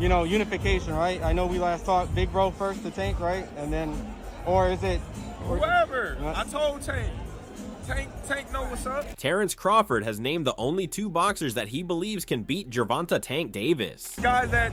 you know, unification, right? I know we last talked Big Bro first to Tank, right? And then, or is it whoever? I told Tank. Tank know what's up. Terence Crawford has named the only 2 boxers that he believes can beat Gervonta Tank Davis. Guys that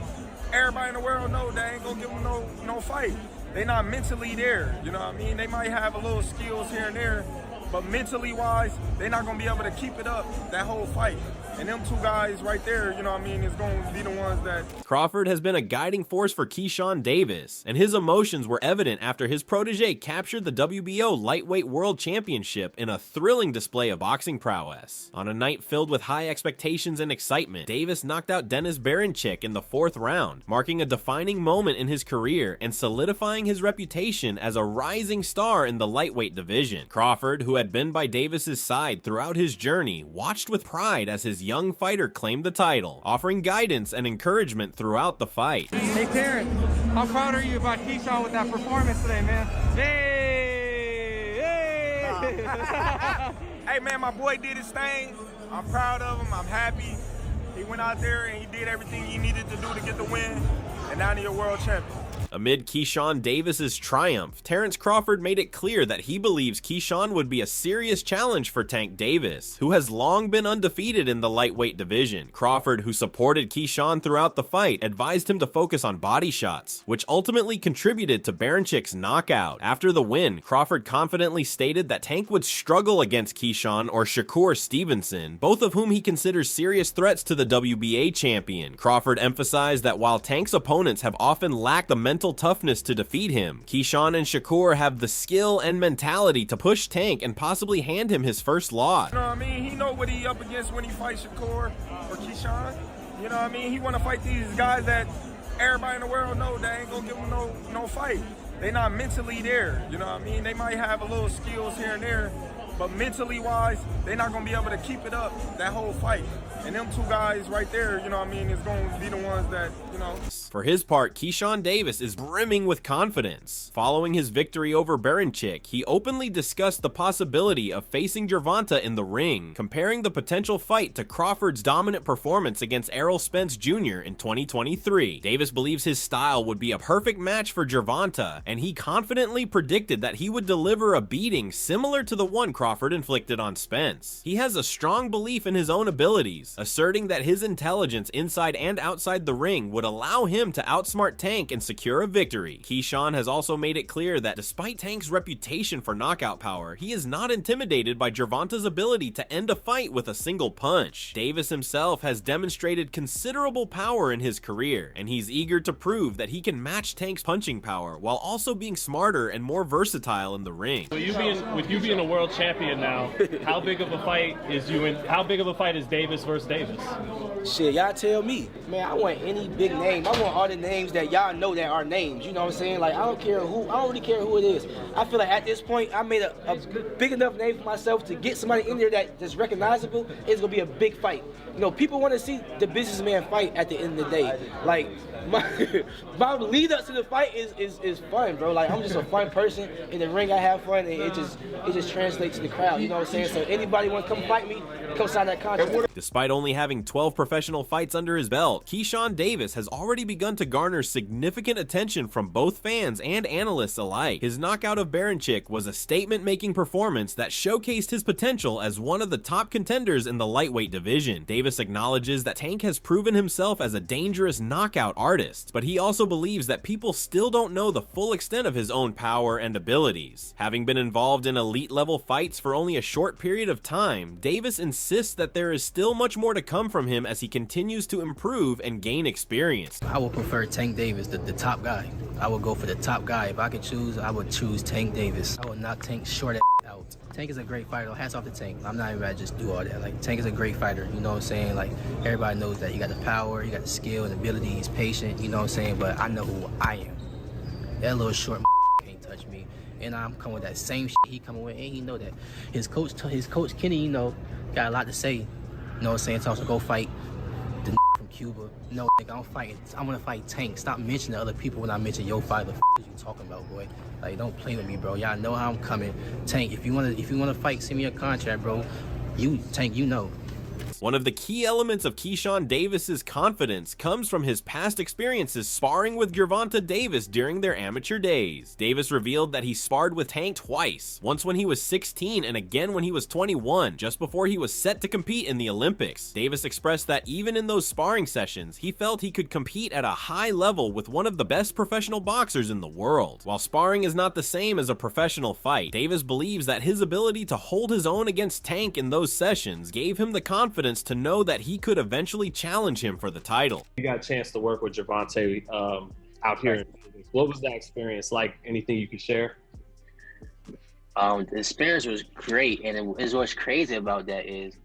everybody in the world know they ain't gonna give them no fight. They not mentally there, you know what I mean? They might have a little skills here and there, but mentally wise, they're not gonna be able to keep it up that whole fight. And them 2 guys right there, you know what I mean, is going to be the ones that... Crawford has been a guiding force for Keyshawn Davis, and his emotions were evident after his protege captured the WBO Lightweight World Championship in a thrilling display of boxing prowess. On a night filled with high expectations and excitement, Davis knocked out Dennis Baranchyk in the 4th round, marking a defining moment in his career and solidifying his reputation as a rising star in the lightweight division. Crawford, who had been by Davis's side throughout his journey, watched with pride as his young fighter claimed the title, offering guidance and encouragement throughout the fight. Hey Terrence, how proud are you about Keyshawn with that performance today, man? Hey! Hey man, my boy did his thing. I'm proud of him. I'm happy. He went out there and he did everything he needed to do to get the win, and now he's a world champion. Amid Keyshawn Davis's triumph, Terence Crawford made it clear that he believes Keyshawn would be a serious challenge for Tank Davis, who has long been undefeated in the lightweight division. Crawford, who supported Keyshawn throughout the fight, advised him to focus on body shots, which ultimately contributed to Barancyk's knockout. After the win, Crawford confidently stated that Tank would struggle against Keyshawn or Shakur Stevenson, both of whom he considers serious threats to the WBA champion. Crawford emphasized that while Tank's opponents have often lacked the mental toughness to defeat him, Keyshawn and Shakur have the skill and mentality to push Tank and possibly hand him his first loss. You know what I mean? He know what he up against when he fights Shakur or Keyshawn. You know what I mean? He want to fight these guys that everybody in the world know they ain't gonna give him no fight. They not mentally there. You know what I mean? They might have a little skills here and there, but mentally wise, they're not gonna be able to keep it up that whole fight. And them 2 guys right there, you know what I mean, is going to be the ones that, you know. For his part, Keyshawn Davis is brimming with confidence. Following his victory over Baranchyk, he openly discussed the possibility of facing Gervonta in the ring, comparing the potential fight to Crawford's dominant performance against Errol Spence Jr. in 2023. Davis believes his style would be a perfect match for Gervonta, and he confidently predicted that he would deliver a beating similar to the one Crawford inflicted on Spence. He has a strong belief in his own abilities, asserting that his intelligence inside and outside the ring would allow him to outsmart Tank and secure a victory. Keyshawn has also made it clear that despite Tank's reputation for knockout power, he is not intimidated by Gervonta's ability to end a fight with a single punch. Davis himself has demonstrated considerable power in his career, and he's eager to prove that he can match Tank's punching power while also being smarter and more versatile in the ring. With you being a world champion now, how big of a fight is Davis versus Davis? Shit, y'all tell me. Man, I want any big name. I want all the names that y'all know that are names. You know what I'm saying? Like, I don't really care who it is. I feel like at this point, I made a big enough name for myself to get somebody in there that's recognizable. It's gonna be a big fight. You know, people want to see the businessman fight at the end of the day. Like, my lead up to the fight is fun, bro. Like, I'm just a fun person. In the ring, I have fun, and it just translates to the crowd. You know what I'm saying? So anybody want to come fight me, come sign that contract. Despite only having 12 professional fights under his belt, Keyshawn Davis has already begun to garner significant attention from both fans and analysts alike. His knockout of Baranchyk was a statement-making performance that showcased his potential as one of the top contenders in the lightweight division. Davis acknowledges that Tank has proven himself as a dangerous knockout artist, but he also believes that people still don't know the full extent of his own power and abilities. Having been involved in elite-level fights for only a short period of time, Davis insists that there is still much more to come from him as he continues to improve and gain experience. I would prefer Tank Davis, the top guy. I would go for the top guy. If I could choose, I would choose Tank Davis. I would knock Tank short out. Tank is a great fighter. Hats off to Tank. I'm not even about to just do all that. Like, Tank is a great fighter. You know what I'm saying? Like, everybody knows that. You got the power, you got the skill and ability. He's patient. You know what I'm saying? But I know who I am. That little short can't touch me. And I'm coming with that same shit he coming with, and he know that. His coach Kenny, you know, got a lot to say. You know what I'm saying? Tells him to go fight the from Cuba. No, nigga, I'm gonna fight Tank. Stop mentioning other people when I mention your fight. The is you talking about, boy? Like, don't play with me, bro. Y'all know how I'm coming. Tank, if you wanna fight, send me a contract, bro. Tank, you know. One of the key elements of Keyshawn Davis's confidence comes from his past experiences sparring with Gervonta Davis during their amateur days. Davis revealed that he sparred with Tank twice, once when he was 16 and again when he was 21, just before he was set to compete in the Olympics. Davis expressed that even in those sparring sessions, he felt he could compete at a high level with one of the best professional boxers in the world. While sparring is not the same as a professional fight, Davis believes that his ability to hold his own against Tank in those sessions gave him the confidence to know that he could eventually challenge him for the title. You got a chance to work with Gervonta out here. What was that experience like? Anything you could share? The experience was great, and what's crazy about that is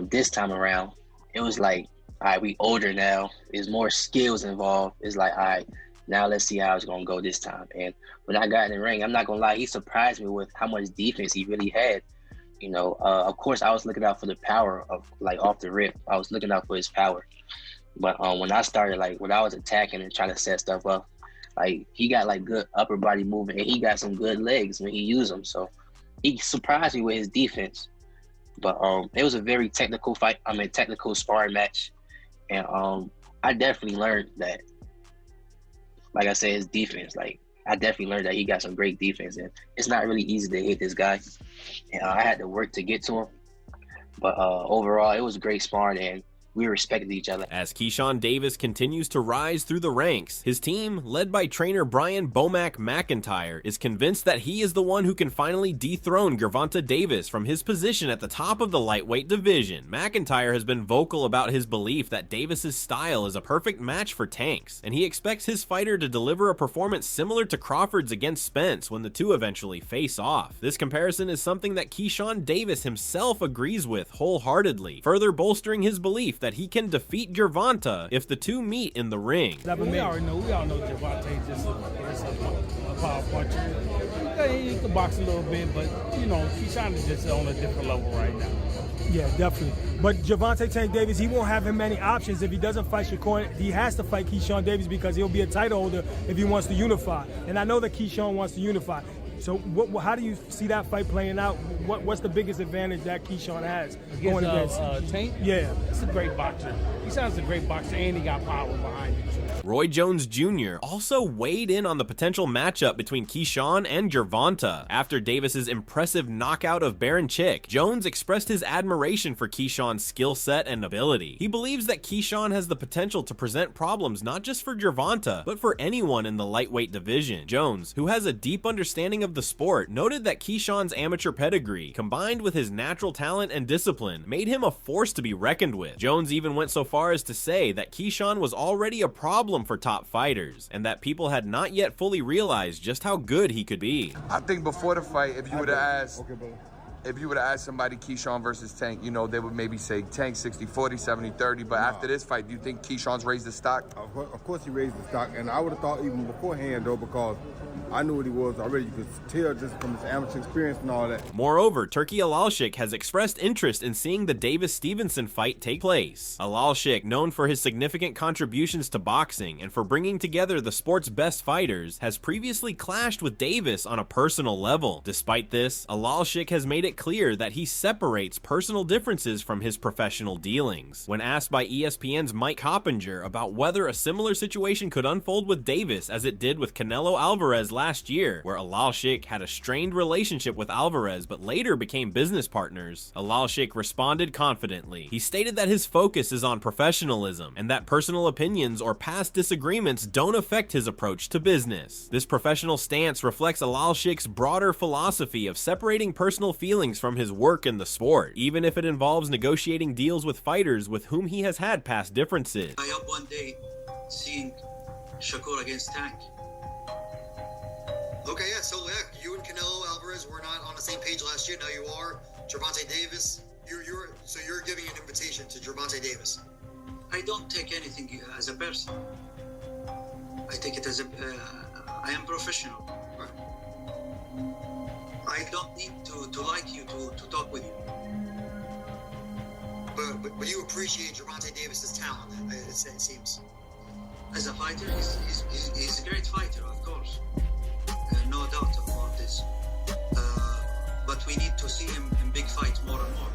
this time around, it was like, all right, we older now. There's more skills involved. It's like, all right, now let's see how it's gonna go this time. And when I got in the ring, I'm not gonna lie, he surprised me with how much defense he really had. You know, of course, I was looking out for the power of, like, off the rip. I was looking out for his power. But when I started, like, when I was attacking and trying to set stuff up, like, he got, like, good upper body movement, and he got some good legs when he used them. So he surprised me with his defense. But it was a very technical fight. Technical sparring match. And I definitely learned that, like I said, his defense, like, I definitely learned that he got some great defense, and it's not really easy to hit this guy. And I had to work to get to him. But overall, it was great sparring, and we respected each other. As Keyshawn Davis continues to rise through the ranks, his team, led by trainer Brian Bomac McIntyre, is convinced that he is the one who can finally dethrone Gervonta Davis from his position at the top of the lightweight division. McIntyre has been vocal about his belief that Davis's style is a perfect match for Tank's, and he expects his fighter to deliver a performance similar to Crawford's against Spence when the two eventually face off. This comparison is something that Keyshawn Davis himself agrees with wholeheartily, further bolstering his belief that he can defeat Gervonta if the two meet in the ring. We all know Gervonta is just a power puncher. He can box a little bit, but, you know, Keyshawn is just on a different level right now. Yeah, definitely. But Gervonta Tank Davis, he won't have him many options if he doesn't fight Shakur. He has to fight Keyshawn Davis because he'll be a title holder if he wants to unify. And I know that Keyshawn wants to unify. So how do you see that fight playing out? What's the biggest advantage that Keyshawn has going against Tank? Yeah. He's a great boxer. Keyshawn's a great boxer, and he got power behind him. Roy Jones Jr. also weighed in on the potential matchup between Keyshawn and Gervonta. After Davis's impressive knockout of Baranchyk, Jones expressed his admiration for Keyshawn's skill set and ability. He believes that Keyshawn has the potential to present problems not just for Gervonta, but for anyone in the lightweight division. Jones, who has a deep understanding of the sport, noted that Keyshawn's amateur pedigree, combined with his natural talent and discipline, made him a force to be reckoned with. Jones even went so far as to say that Keyshawn was already a problem for top fighters, and that people had not yet fully realized just how good he could be. I think before the fight, if you would have asked, somebody Keyshawn versus Tank, you know, they would maybe say Tank 60-40, 70-30, but after this fight, do you think Keyshawn's raised the stock? Of course he raised the stock, and I would have thought even beforehand, though, because I knew what he was already. You could tell just from his amateur experience and all that. Moreover, Turki Alalshikh has expressed interest in seeing the Davis-Stevenson fight take place. Alalshikh, known for his significant contributions to boxing and for bringing together the sport's best fighters, has previously clashed with Davis on a personal level. Despite this, Alalshikh has made it clear that he separates personal differences from his professional dealings. When asked by ESPN's Mike Coppinger about whether a similar situation could unfold with Davis as it did with Canelo Alvarez last year, where Alalshikh had a strained relationship with Alvarez but later became business partners, Alalshikh responded confidently. He stated that his focus is on professionalism and that personal opinions or past disagreements don't affect his approach to business. This professional stance reflects Alalshikh's broader philosophy of separating personal feelings from his work in the sport, even if it involves negotiating deals with fighters with whom he has had past differences. I up one day seeing Shakur against Tank. Okay, yeah, so yeah, you and Canelo Alvarez were not on the same page last year. Now you are. Gervonta Davis, you're giving an invitation to Gervonta Davis. I don't take anything as a person. I take it as I am professional. Right. I don't need to like you to talk with you. But you appreciate Gervonta Davis's talent, it seems. As a fighter, he's a great fighter, of course. No doubt about this. But we need to see him in big fights more and more.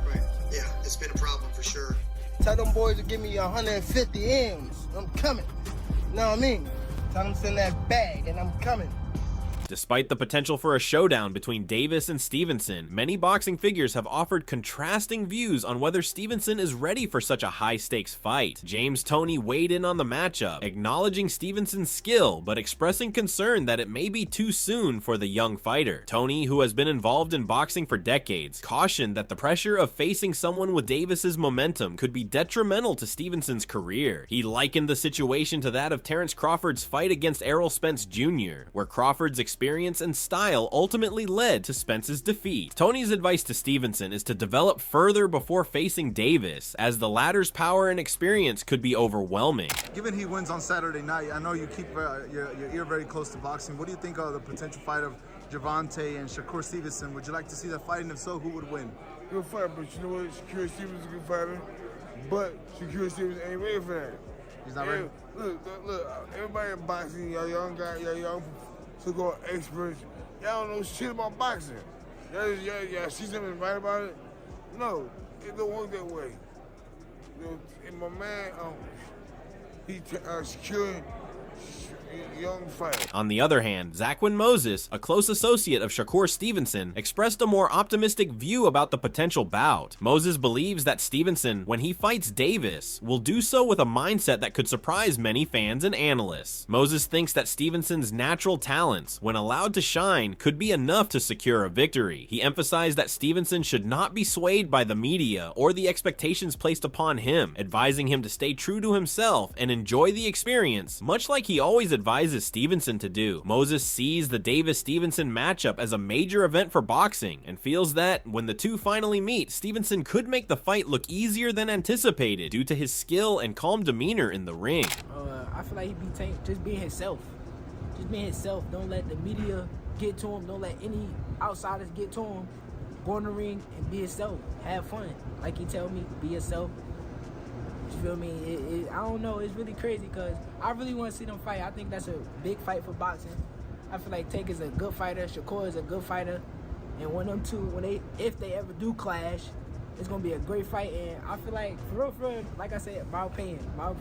Right. Yeah, it's been a problem for sure. Tell them boys to give me 150 M's. I'm coming. You know what I mean? Tell them to send that bag and I'm coming. Despite the potential for a showdown between Davis and Stevenson, many boxing figures have offered contrasting views on whether Stevenson is ready for such a high-stakes fight. James Toney weighed in on the matchup, acknowledging Stevenson's skill, but expressing concern that it may be too soon for the young fighter. Toney, who has been involved in boxing for decades, cautioned that the pressure of facing someone with Davis's momentum could be detrimental to Stevenson's career. He likened the situation to that of Terence Crawford's fight against Errol Spence Jr., where Crawford's experience and style ultimately led to Spence's defeat. Toney's advice to Stevenson is to develop further before facing Davis, as the latter's power and experience could be overwhelming. Given he wins on Saturday night, I know you keep your ear very close to boxing. What do you think of the potential fight of Gervonta and Shakur Stevenson? Would you like to see that fight, and if so, who would win? Good fight, but you know what? Shakur Stevenson is a good fighter, but Shakur Stevenson ain't ready for that. He's not ready? Look, everybody in boxing, y'all young guys, y'all young so-called experts, y'all don't know shit about boxing. Y'all see something right about it? No, it don't work that way. You know, and my man, he securing young fight. On the other hand, Zaquin Moses, a close associate of Shakur Stevenson, expressed a more optimistic view about the potential bout. Moses believes that Stevenson, when he fights Davis, will do so with a mindset that could surprise many fans and analysts. Moses thinks that Stevenson's natural talents, when allowed to shine, could be enough to secure a victory. He emphasized that Stevenson should not be swayed by the media or the expectations placed upon him, advising him to stay true to himself and enjoy the experience, much like he always advises Stevenson to do. Moses sees the Davis-Stevenson matchup as a major event for boxing and feels that when the two finally meet, Stevenson could make the fight look easier than anticipated due to his skill and calm demeanor in the ring. I feel like he beat Tank just being himself. Just being himself. Don't let the media get to him. Don't let any outsiders get to him. Go in the ring and be yourself. Have fun. Like he tell me, be yourself. You feel me? I don't know. It's really crazy because I really want to see them fight. I think that's a big fight for boxing. I feel like Tank is a good fighter. Shakur is a good fighter. And when them two, if they ever do clash, it's going to be a great fight. And I feel like, for real, like I said, my opinion, I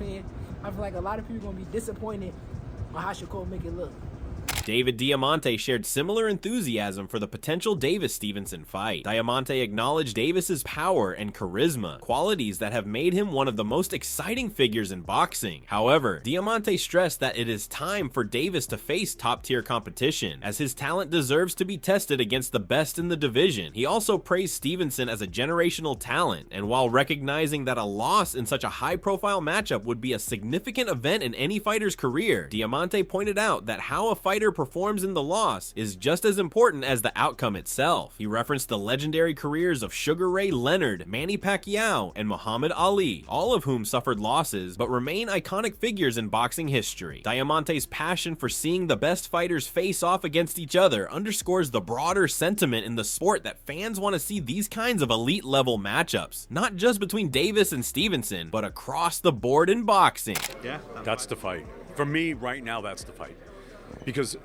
feel like a lot of people are going to be disappointed on how Shakur make it look. David Diamante shared similar enthusiasm for the potential Davis-Stevenson fight. Diamante acknowledged Davis's power and charisma, qualities that have made him one of the most exciting figures in boxing. However, Diamante stressed that it is time for Davis to face top-tier competition, as his talent deserves to be tested against the best in the division. He also praised Stevenson as a generational talent, and while recognizing that a loss in such a high-profile matchup would be a significant event in any fighter's career, Diamante pointed out that how a fighter performs in the loss is just as important as the outcome itself. He referenced the legendary careers of Sugar Ray Leonard, Manny Pacquiao, and Muhammad Ali, all of whom suffered losses but remain iconic figures in boxing history. Diamante's passion for seeing the best fighters face off against each other underscores the broader sentiment in the sport that fans want to see these kinds of elite level matchups, not just between Davis and Stevenson, but across the board in boxing. Yeah, that's the fight. For me, right now, that's the fight. Because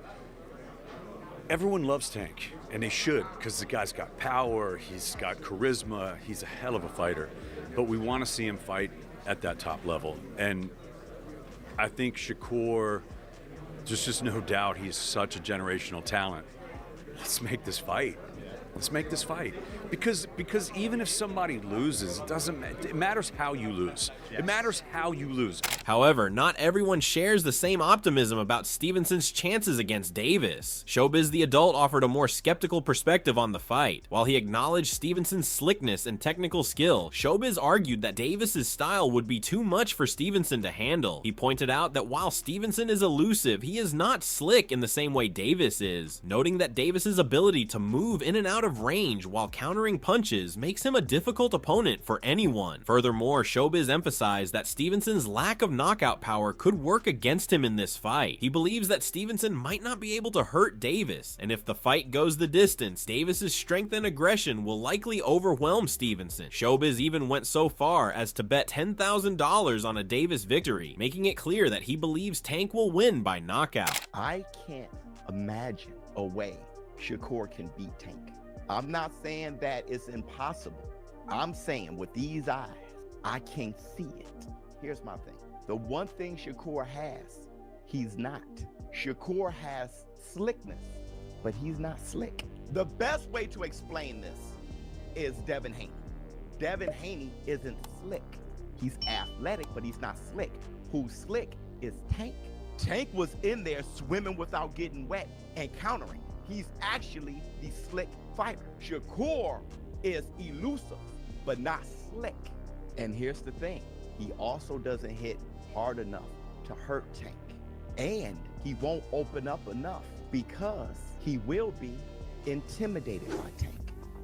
everyone loves Tank, and they should, because the guy's got power, he's got charisma, he's a hell of a fighter. But we want to see him fight at that top level. And I think Shakur, there's just no doubt he's such a generational talent. Let's make this fight. Let's make this fight. Because even if somebody loses, it matters how you lose. It matters how you lose. However, not everyone shares the same optimism about Stevenson's chances against Davis. Showbiz the Adult offered a more skeptical perspective on the fight. While he acknowledged Stevenson's slickness and technical skill, Showbiz argued that Davis's style would be too much for Stevenson to handle. He pointed out that while Stevenson is elusive, he is not slick in the same way Davis is, noting that Davis's ability to move in and out of range while countering punches makes him a difficult opponent for anyone. Furthermore, Showbiz emphasized that Stevenson's lack of knockout power could work against him in this fight. He believes that Stevenson might not be able to hurt Davis, and if the fight goes the distance, Davis's strength and aggression will likely overwhelm Stevenson. Showbiz even went so far as to bet $10,000 on a Davis victory, making it clear that he believes Tank will win by knockout. I can't imagine a way Shakur can beat Tank. I'm not saying that it's impossible. I'm saying with these eyes, I can't see it. Here's my thing. The one thing Shakur has, he's not. Shakur has slickness, but he's not slick. The best way to explain this is Devin Haney. Devin Haney isn't slick. He's athletic, but he's not slick. Who's slick is Tank. Tank was in there swimming without getting wet and countering. He's actually the slick fighter. Shakur is elusive, but not slick. And here's the thing. He also doesn't hit hard enough to hurt Tank. And he won't open up enough because he will be intimidated by Tank.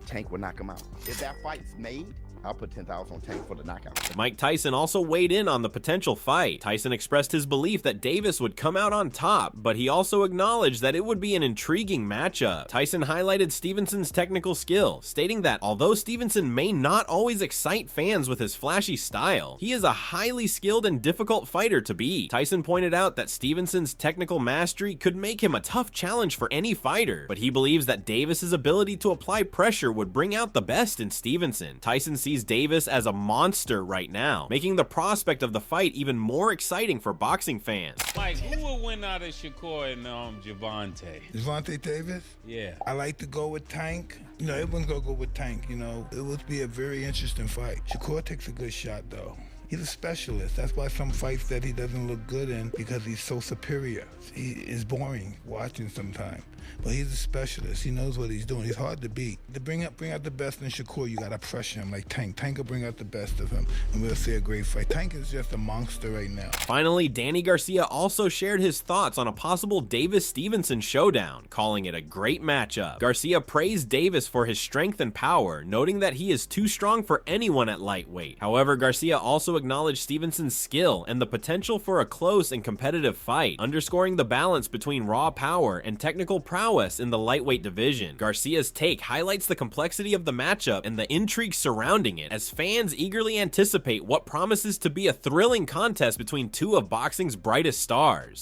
Tank will knock him out. If that fight's made, I'll put 10,000 on Tank for the knockout. Mike Tyson also weighed in on the potential fight. Tyson expressed his belief that Davis would come out on top, but he also acknowledged that it would be an intriguing matchup. Tyson highlighted Stevenson's technical skill, stating that although Stevenson may not always excite fans with his flashy style, he is a highly skilled and difficult fighter to beat. Tyson pointed out that Stevenson's technical mastery could make him a tough challenge for any fighter, but he believes that Davis's ability to apply pressure would bring out the best in Stevenson. Tyson sees Davis as a monster right now, making the prospect of the fight even more exciting for boxing fans. Mike, who will win out of Shakur and Gervonta? Gervonta Davis? Yeah. I like to go with Tank. You know, everyone's gonna go with Tank, you know. It would be a very interesting fight. Shakur takes a good shot, though. He's a specialist. That's why some fights that he doesn't look good in, because he's so superior. He is boring watching sometimes. But he's a specialist. He knows what he's doing. He's hard to beat. To bring out the best in Shakur, you gotta pressure him like Tank. Tank will bring out the best of him, and we'll see a great fight. Tank is just a monster right now. Finally, Danny Garcia also shared his thoughts on a possible Davis-Stevenson showdown, calling it a great matchup. Garcia praised Davis for his strength and power, noting that he is too strong for anyone at lightweight. However, Garcia also acknowledged Stevenson's skill and the potential for a close and competitive fight, underscoring the balance between raw power and technical prowess in the lightweight division. Garcia's take highlights the complexity of the matchup and the intrigue surrounding it, as fans eagerly anticipate what promises to be a thrilling contest between two of boxing's brightest stars.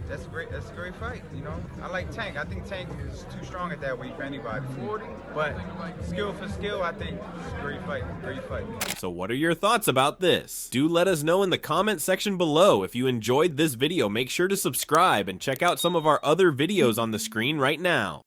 That's a great fight, you know. I like Tank. I think Tank is too strong at that weight for anybody. 40, but skill for skill, I think it's a great fight. So what are your thoughts about this? Do let us know in the comment section below. If you enjoyed this video, make sure to subscribe and check out some of our other videos on the screen right now.